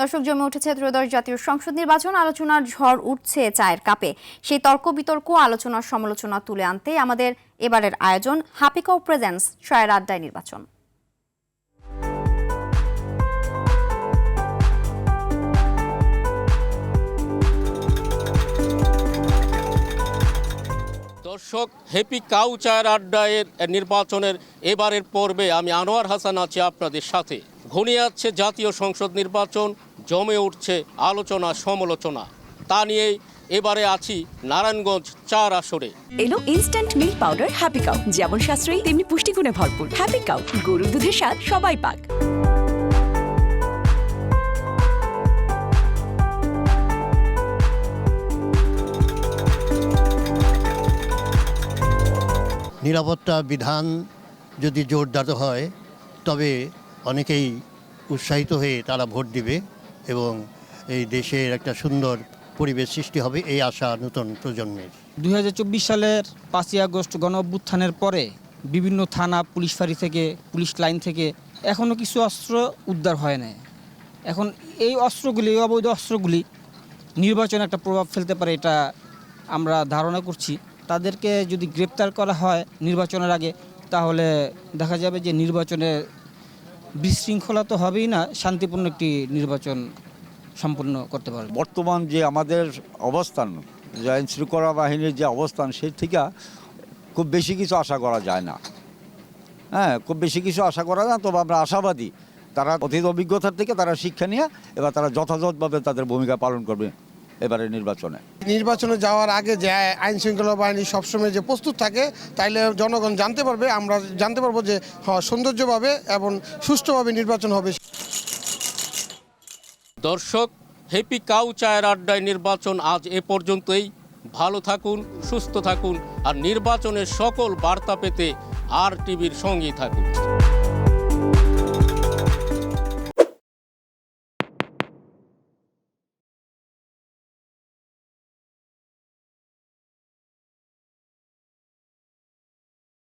দর্শক, জমে উঠেছে ত্রয়োদশ জাতীয় সংসদ নির্বাচন। আলোচনার ঝড় উঠছে চায়ের কাপে। সেই তর্ক বিতর্ক, আলোচনার সমালোচনা তুলে আনতে আমাদের এবারের আয়োজন হ্যাপি কাউ প্রেজেন্টস চায়ের আড্ডায় নির্বাচন। দর্শক, হ্যাপি কাউ চায়ের আড্ডায়ের নির্বাচনের এবারের পর্বে আমি আনোয়ার হাসান আছি আপনাদের সাথে। ঘনিয়ে যাচ্ছে জাতীয় সংসদ নির্বাচন, জমে উঠছে আলোচনা সমালোচনা। তা নিয়েই এবারে আছি নারায়ণগঞ্জ ৪ আসরে। এলো instant milk powder happy cow, যেমন সাশ্রয়ী তেমনি পুষ্টিগুণে ভরপুর। হ্যাপি কাউ, গরুর দুধের স্বাদ সবাই পাক। নিরাপত্তা বিধান যদি জোরদার হয় তবে অনেকেই উৎসাহিত হয়ে তারা ভোট দিবে এবং এই দেশের একটা সুন্দর পরিবেশ সৃষ্টি হবে, এই আশা নতুন প্রজন্মের। 2024 সালের 5ই আগস্ট গণ অভ্যুত্থানের পরে বিভিন্ন থানা, পুলিশ ফাঁড়ি থেকে, পুলিশ লাইন থেকে এখনও কিছু অস্ত্র উদ্ধার হয় না। এখন এই অস্ত্রগুলি, এই অবৈধ অস্ত্রগুলি নির্বাচনে একটা প্রভাব ফেলতে পারে, এটা আমরা ধারণা করছি। তাদেরকে যদি গ্রেপ্তার করা হয় নির্বাচনের আগে, তাহলে দেখা যাবে যে নির্বাচনে বিশৃঙ্খলা তো হবেই না, শান্তিপূর্ণ একটি নির্বাচন সম্পন্ন করতে পারবে। বর্তমান যে আমাদের অবস্থান, যে আইন শৃঙ্খলা বাহিনীর যে অবস্থান, সেই থেকে খুব বেশি কিছু আশা করা যায় না। খুব বেশি কিছু আশা করা যায়, তবে আমরা আশাবাদী তারা অতীত অভিজ্ঞতার থেকে তারা শিক্ষা নিয়ে এবার তারা যথাযথভাবে তাদের ভূমিকা পালন করবে এবারে নির্বাচনে যাওয়ার আগে যে আইন শৃঙ্খলা বাহিনী সবসময় যে প্রস্তুত থাকে, তাইলে জনগণ জানতে পারবে, আমরা জানতে পারবো যে সৌন্দর্যভাবে এবং সুষ্ঠুভাবে নির্বাচন হবে। দর্শক, হ্যাপি কাউ চায়ের আড্ডায় নির্বাচন আজ এ পর্যন্তই। ভালো থাকুন, সুস্থ থাকুন আর নির্বাচনের সকল বার্তা পেতে আর টিভির সঙ্গেই থাকুন।